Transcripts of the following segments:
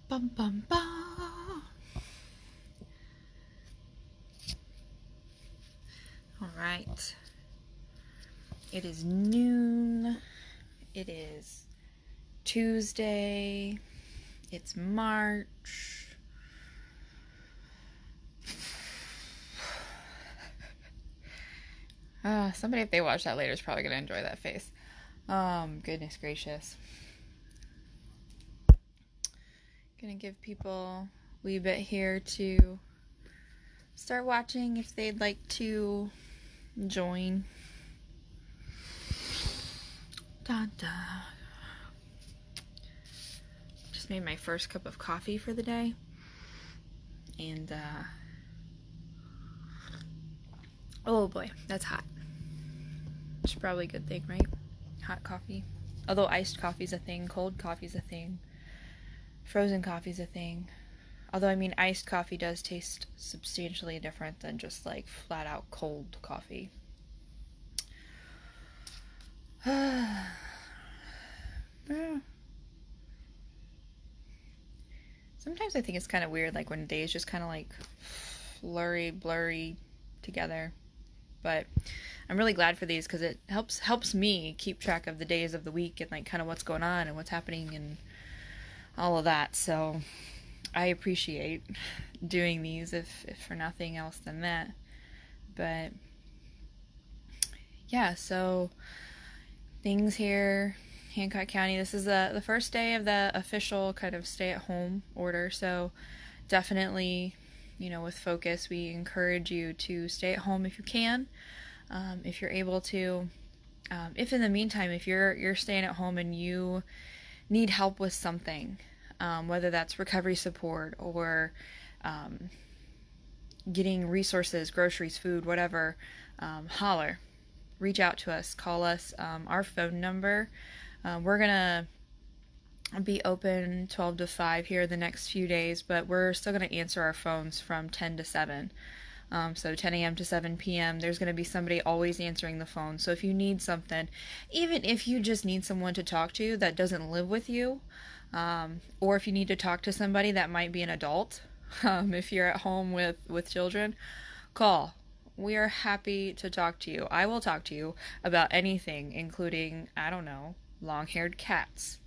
Bum bum bum. All right. It is noon. It is Tuesday. It's March. Somebody, if they watch that later, is probably going to enjoy that face. Goodness gracious. Gonna give people a wee bit here to start watching if they'd like to join. Da da. Just made my first cup of coffee for the day. And, oh boy, that's hot. It's probably a good thing, right? Hot coffee. Although iced coffee's a thing, cold coffee's a thing, frozen coffee's a thing. Although, I mean, iced coffee does taste substantially different than just, like, flat-out cold coffee. Yeah. Sometimes I think it's kind of weird, like, when days just kind of, like, blurry together. But I'm really glad for these because it helps me keep track of the days of the week and, like, kind of what's going on and what's happening and all of that. So I appreciate doing these if for nothing else than that. But yeah, so things here, Hancock County. This is the first day of the official kind of stay-at-home order. So definitely, you know, with focus, we encourage you to stay at home if you can, if you're able to. If in the meantime, if you're staying at home and you need help with something, whether that's recovery support or getting resources, groceries, food, whatever, holler. Reach out to us. Call us. Our phone number. We're going to be open 12 to 5 here the next few days, but we're still going to answer our phones from 10 to 7. So 10 a.m. to 7 p.m. There's going to be somebody always answering the phone. So if you need something, even if you just need someone to talk to that doesn't live with you, or if you need to talk to somebody that might be an adult, if you're at home with children, call. We are happy to talk to you. I will talk to you about anything, including, I don't know, long-haired cats.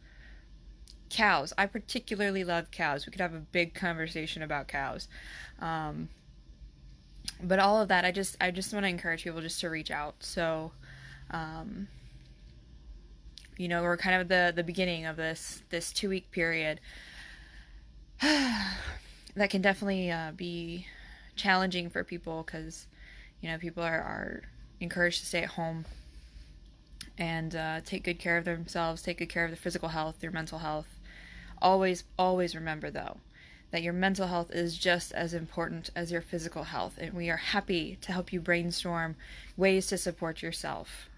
Cows. I particularly love cows. We could have a big conversation about cows. But all of that, I just want to encourage people just to reach out. So, you know, we're kind of at the beginning of this 2-week period that can definitely be challenging for people because, you know, people are encouraged to stay at home and take good care of themselves, take good care of their physical health, their mental health. Always remember, though, that your mental health is just as important as your physical health, and we are happy to help you brainstorm ways to support yourself.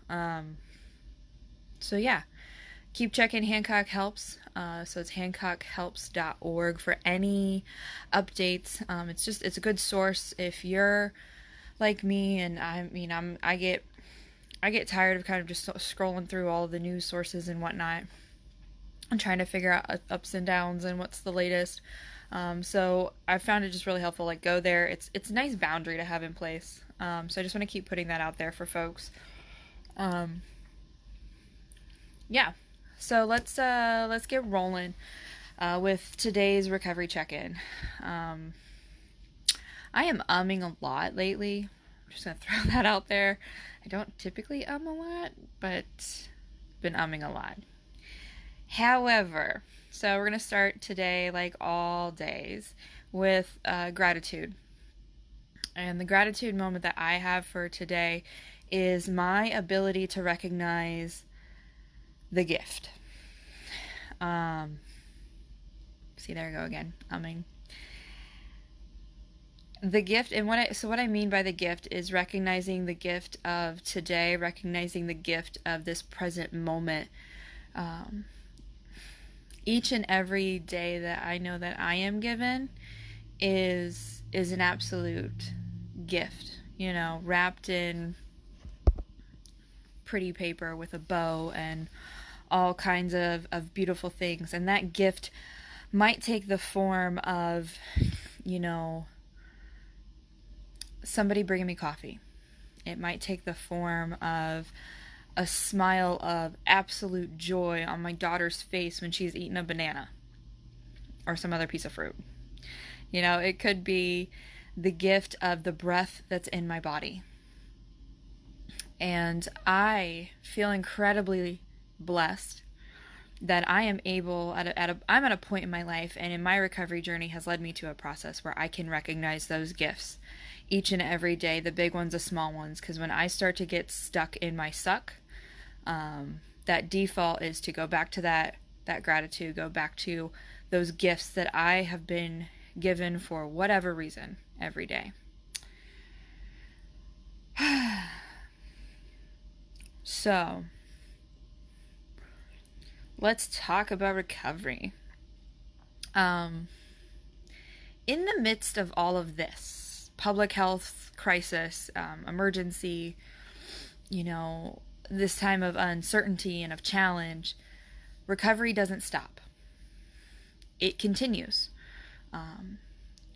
So yeah, keep checking Hancock Helps. So it's hancockhelps.org for any updates. It's a good source if you're like me, and I get tired of kind of just scrolling through all of the news sources and whatnot and trying to figure out ups and downs and what's the latest. So I found it just really helpful. Like, go there. It's a nice boundary to have in place. So I just want to keep putting that out there for folks. Yeah. So let's get rolling with today's recovery check-in. I am umming a lot lately. I'm just gonna throw that out there. I don't typically a lot, but been umming a lot. However, so we're gonna start today, like all days, with gratitude. And the gratitude moment that I have for today is my ability to recognize the gift. See, there I go again, umming. The gift, and what I mean by the gift is recognizing the gift of today, recognizing the gift of this present moment. Each and every day that I know that I am given is an absolute gift, you know, wrapped in pretty paper with a bow and all kinds of beautiful things. And that gift might take the form of, you know, somebody bringing me coffee. It might take the form of a smile of absolute joy on my daughter's face when she's eaten a banana or some other piece of fruit. You know, it could be the gift of the breath that's in my body. And I feel incredibly blessed that I am able, I'm at a point in my life, and in my recovery journey has led me to a process where I can recognize those gifts each and every day, the big ones, the small ones. Because when I start to get stuck in my suck, that default is to go back to that gratitude, go back to those gifts that I have been given for whatever reason every day. So, let's talk about recovery. In the midst of all of this public health crisis, emergency, you know, this time of uncertainty and of challenge, recovery doesn't stop. It continues.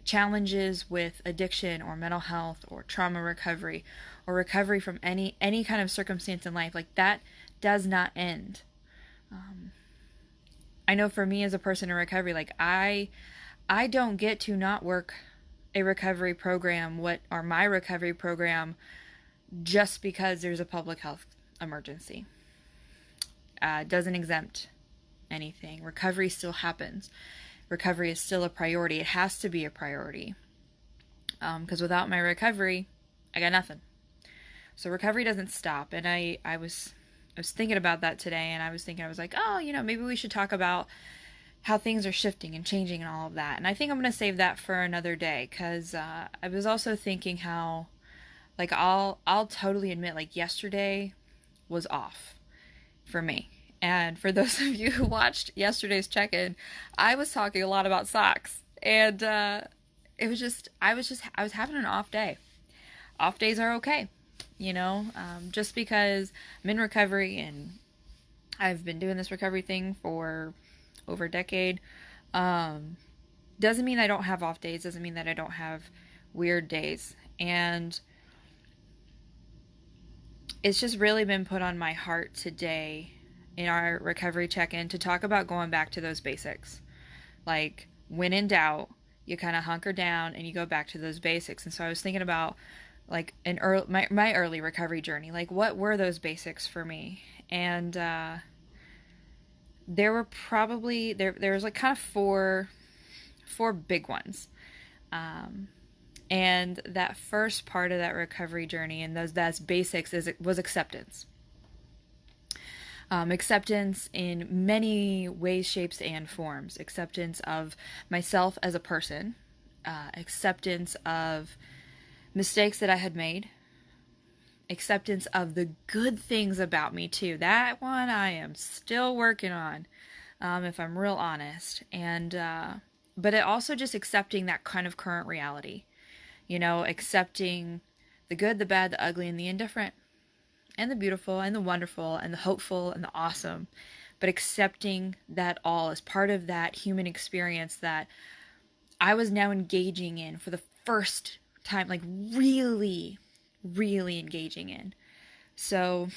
Challenges with addiction or mental health or trauma recovery or recovery from any kind of circumstance in life, like that does not end. I know for me as a person in recovery, like I don't get to not work a recovery program, my recovery program, just because there's a public health emergency. It doesn't exempt anything. Recovery still happens. Recovery is still a priority. It has to be a priority. Because without my recovery, I got nothing. So recovery doesn't stop. And I was thinking about that today, and I was like, oh, you know, maybe we should talk about how things are shifting and changing and all of that. And I think I'm going to save that for another day, because I was also thinking how, like, I'll totally admit, like, yesterday was off for me. And for those of you who watched yesterday's check-in, I was talking a lot about socks. And it was just, I was having an off day. Off days are okay, you know, just because I'm in recovery and I've been doing this recovery thing for over a decade, doesn't mean I don't have off days, doesn't mean that I don't have weird days. And it's just really been put on my heart today in our recovery check-in to talk about going back to those basics. Like, when in doubt, you kind of hunker down and you go back to those basics. And so I was thinking about, like, my early recovery journey. Like, what were those basics for me? And there were probably, there was like kind of four big ones. And that first part of that recovery journey and that's basics was acceptance. Acceptance in many ways, shapes, and forms. Acceptance of myself as a person. Acceptance of mistakes that I had made. Acceptance of the good things about me too. That one I am still working on, if I'm real honest. And but it also just accepting that kind of current reality. You know, accepting the good, the bad, the ugly, and the indifferent. And the beautiful, and the wonderful, and the hopeful, and the awesome. But accepting that all as part of that human experience that I was now engaging in for the first time, like really, really engaging in. So,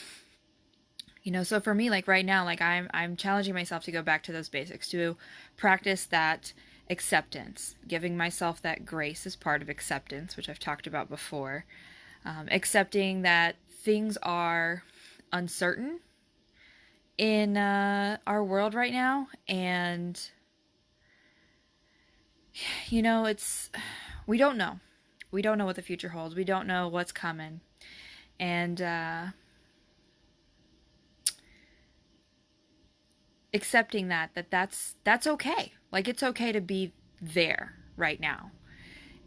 you know, so for me, like right now, like I'm challenging myself to go back to those basics, to practice that acceptance, giving myself that grace as part of acceptance, which I've talked about before. Accepting that things are uncertain in our world right now, and you know, we don't know what the future holds. We don't know what's coming, and accepting that's okay. Like, it's okay to be there right now.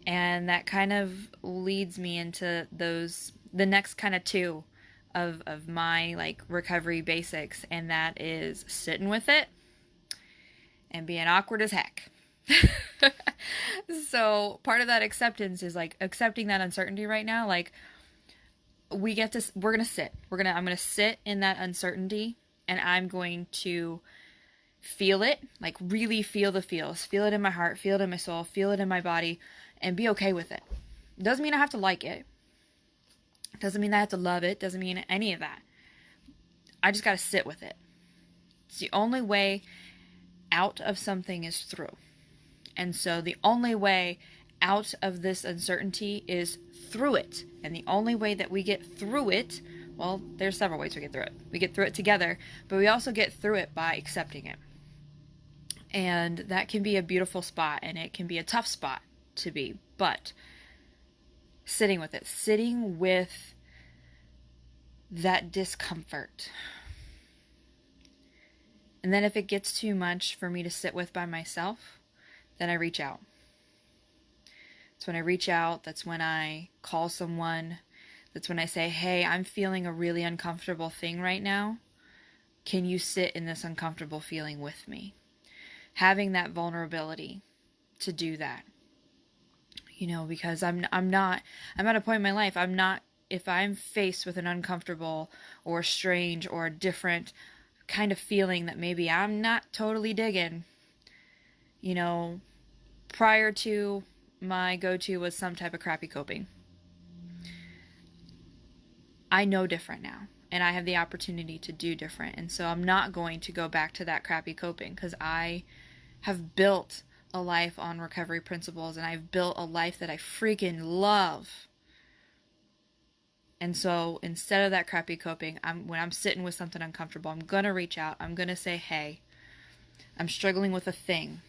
And that kind of leads me into the next kind of two of my, like, recovery basics, and that is sitting with it and being awkward as heck. So part of that acceptance is, like, accepting that uncertainty right now. Like, I'm gonna sit in that uncertainty and I'm going to feel it, like really feel the feels, feel it in my heart, feel it in my soul, feel it in my body, and be okay with it. Doesn't mean I have to like it. Doesn't mean I have to love it. Doesn't mean any of that. I just got to sit with it. It's the only way out of something is through. And so the only way out of this uncertainty is through it. And the only way that we get through it, well, there's several ways we get through it. We get through it together, but we also get through it by accepting it. And that can be a beautiful spot, and it can be a tough spot to be, but sitting with it, sitting with that discomfort. And then if it gets too much for me to sit with by myself, then I reach out. That's when I reach out. That's when I call someone. That's when I say, hey, I'm feeling a really uncomfortable thing right now. Can you sit in this uncomfortable feeling with me? Having that vulnerability to do that. You know, because I'm at a point in my life, if I'm faced with an uncomfortable or strange or different kind of feeling that maybe I'm not totally digging, you know, prior to my go-to was some type of crappy coping. I know different now, and I have the opportunity to do different. And so I'm not going to go back to that crappy coping, because I have built a life on recovery principles, and I've built a life that I freaking love. And so instead of that crappy coping, when I'm sitting with something uncomfortable, I'm going to reach out. I'm going to say, hey, I'm struggling with a thing.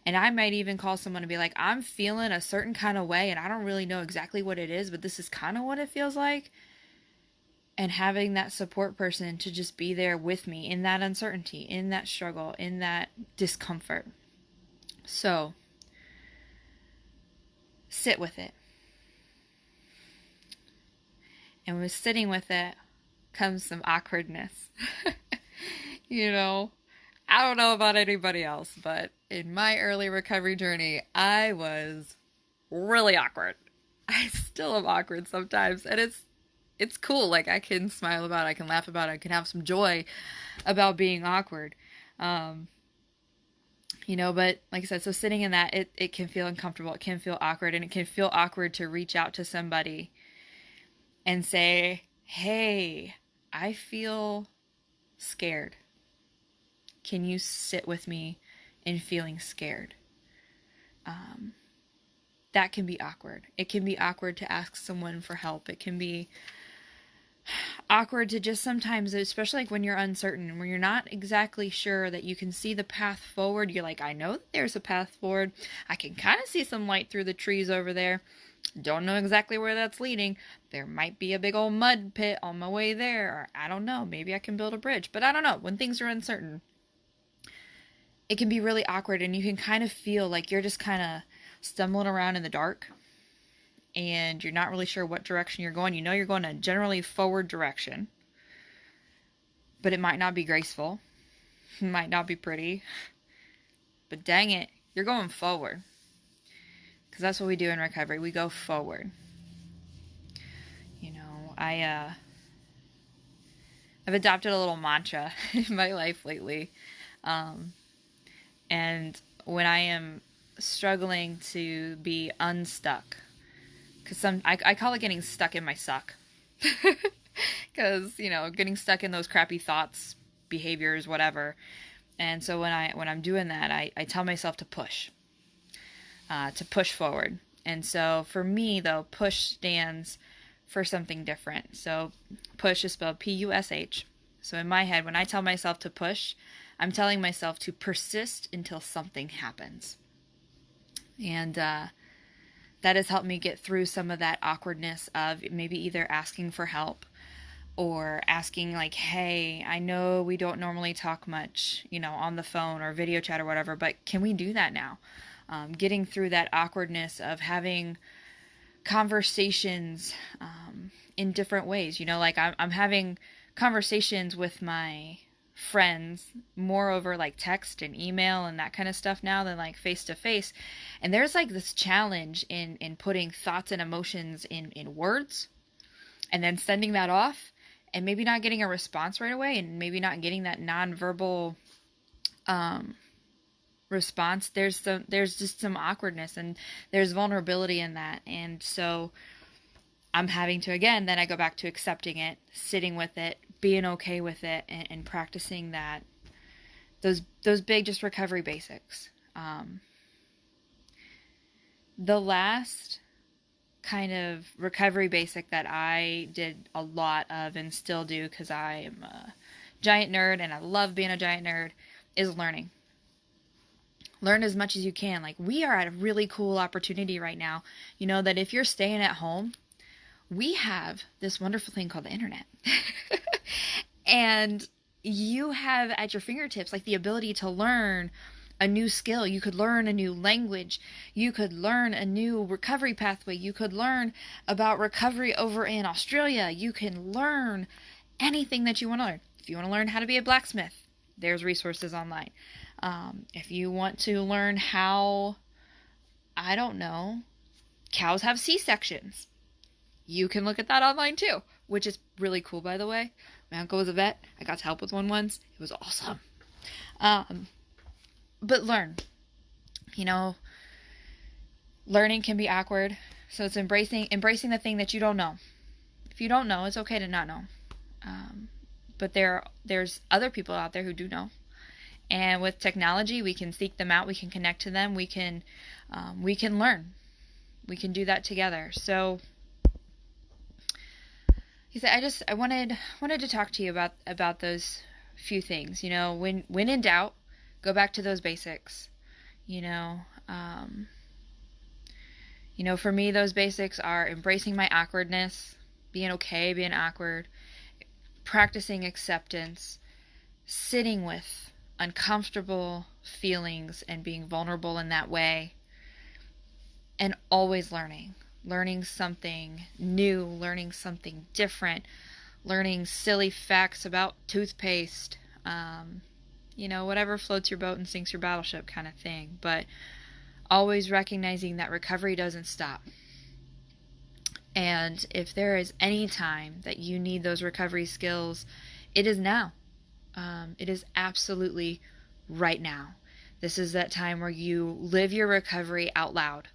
And I might even call someone and be like, I'm feeling a certain kind of way, and I don't really know exactly what it is, but this is kind of what it feels like. And having that support person to just be there with me in that uncertainty, in that struggle, in that discomfort. So, sit with it. And with sitting with it comes some awkwardness. You know, I don't know about anybody else, but in my early recovery journey, I was really awkward. I still am awkward sometimes, and it's cool. Like, I can smile about it, I can laugh about it, I can have some joy about being awkward. You know, but like I said, so sitting in that, it can feel uncomfortable, it can feel awkward, and it can feel awkward to reach out to somebody and say, hey, I feel scared. Can you sit with me in feeling scared? That can be awkward. It can be awkward to ask someone for help. It can be awkward to just sometimes, especially like when you're uncertain, when you're not exactly sure that you can see the path forward. You're like, I know that there's a path forward. I can kind of see some light through the trees over there. Don't know exactly where that's leading. There might be a big old mud pit on my way there, or I don't know. Maybe I can build a bridge, but I don't know. When things are uncertain, it can be really awkward, and you can kind of feel like you're just kind of stumbling around in the dark, and you're not really sure what direction you're going. You know you're going a generally forward direction, but it might not be graceful. It might not be pretty, but dang it, you're going forward. Because that's what we do in recovery. We go forward. You know, I've adopted a little mantra in my life lately. And when I am struggling to be unstuck, because I call it getting stuck in my suck. Because, you know, getting stuck in those crappy thoughts, behaviors, whatever. And so when I'm doing that, I tell myself to push forward. And so for me, though, push stands for something different. So push is spelled P-U-S-H. So in my head, when I tell myself to push, I'm telling myself to persist until something happens. And that has helped me get through some of that awkwardness of maybe either asking for help or asking like, hey, I know we don't normally talk much, you know, on the phone or video chat or whatever, but can we do that now? Getting through that awkwardness of having conversations in different ways. You know, like I'm having conversations with my friends more over like text and email and that kind of stuff now than like face to face. And there's like this challenge in putting thoughts and emotions in words and then sending that off and maybe not getting a response right away, and maybe not getting that nonverbal response, there's just some awkwardness, and there's vulnerability in that. And so I'm having to, again, then I go back to accepting it, sitting with it, being okay with it, and practicing that, those big just recovery basics. The last kind of recovery basic that I did a lot of and still do, because I am a giant nerd and I love being a giant nerd, is learning. Learn as much as you can. Like, we are at a really cool opportunity right now, that if you're staying at home, we have this wonderful thing called the internet. And you have at your fingertips, like, the ability to learn a new skill. You could learn a new language. You could learn a new recovery pathway. You could learn about recovery over in Australia. You can learn anything that you want to learn. If you want to learn how to be a blacksmith, there's resources online. If you want to learn how, I don't know, cows have C-sections, you can look at that online too, which is really cool, by the way. My uncle was a vet. I got to help with one once. It was awesome. But learn. Learning can be awkward, so it's embracing the thing that you don't know. If you don't know, it's okay to not know. But there's other people out there who do know. And with technology, we can seek them out. We can connect to them. We can learn. We can do that together. So, he said, I wanted to talk to you about those few things. When in doubt, go back to those basics. For me, those basics are embracing my awkwardness, being okay, being awkward, practicing acceptance, sitting with uncomfortable feelings and being vulnerable in that way, and always learning something new, learning something different, learning silly facts about toothpaste, whatever floats your boat and sinks your battleship kind of thing. But always recognizing that recovery doesn't stop. And if there is any time that you need those recovery skills, it is now. It is absolutely right now. This is that time where you live your recovery out loud.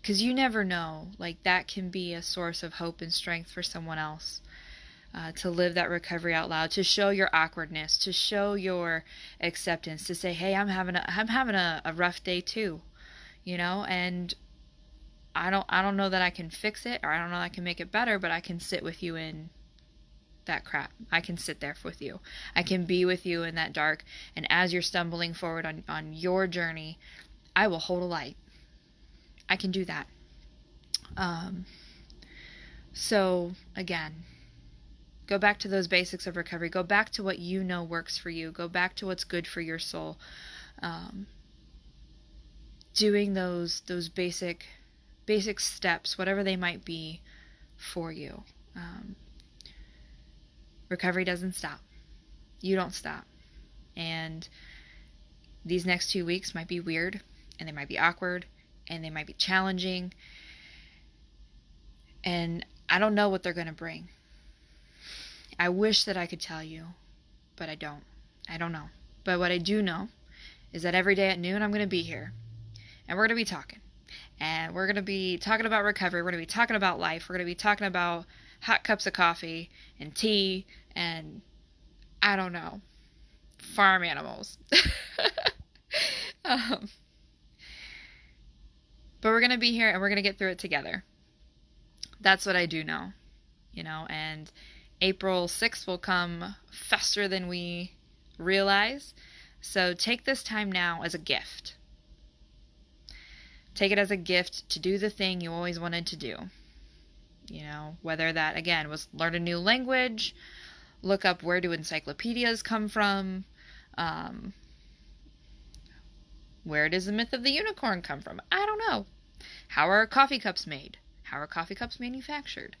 Because you never know, like, that can be a source of hope and strength for someone else. To live that recovery out loud, to show your awkwardness, to show your acceptance, to say, hey, I'm having a rough day too, and I don't know that I can fix it, or I don't know that I can make it better, but I can sit with you in that crap. I can sit there with you. I can be with you in that dark, and as you're stumbling forward on your journey, I will hold a light. I can do that. So again, go back to those basics of recovery. Go back to what you know works for you. Go back to what's good for your soul. Doing those basic steps, whatever they might be for you. Recovery doesn't stop. You don't stop. And these next 2 weeks might be weird, and they might be awkward, and they might be challenging. And I don't know what they're going to bring. I wish that I could tell you, but I don't. I don't know. But what I do know is that every day at noon I'm going to be here, and we're going to be talking. And we're going to be talking about recovery. We're going to be talking about life. We're going to be talking about hot cups of coffee and tea and, I don't know, farm animals. But we're going to be here, and we're going to get through it together. That's what I do know, and April 6th will come faster than we realize. So take this time now as a gift. Take it as a gift to do the thing you always wanted to do. Whether that, again, was learn a new language, look up where do encyclopedias come from, where does the myth of the unicorn come from? I don't know. How are coffee cups made? How are coffee cups manufactured?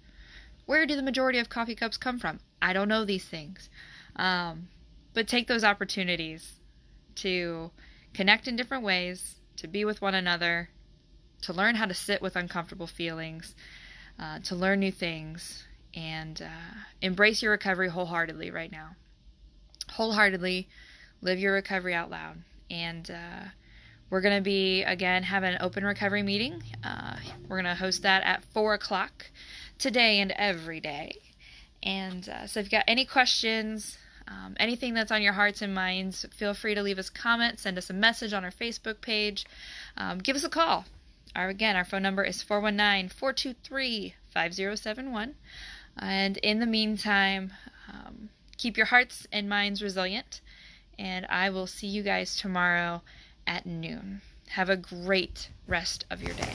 Where do the majority of coffee cups come from? I don't know these things. But take those opportunities to connect in different ways, to be with one another, to learn how to sit with uncomfortable feelings, to learn new things, and embrace your recovery wholeheartedly right now. Wholeheartedly live your recovery out loud. And we're going to be, again, having an open recovery meeting. We're going to host that at 4 o'clock today and every day. And so if you've got any questions, anything that's on your hearts and minds, feel free to leave us comments, send us a message on our Facebook page, give us a call. Our phone number is 419-423-5071. And in the meantime, keep your hearts and minds resilient, and I will see you guys tomorrow at noon. Have a great rest of your day.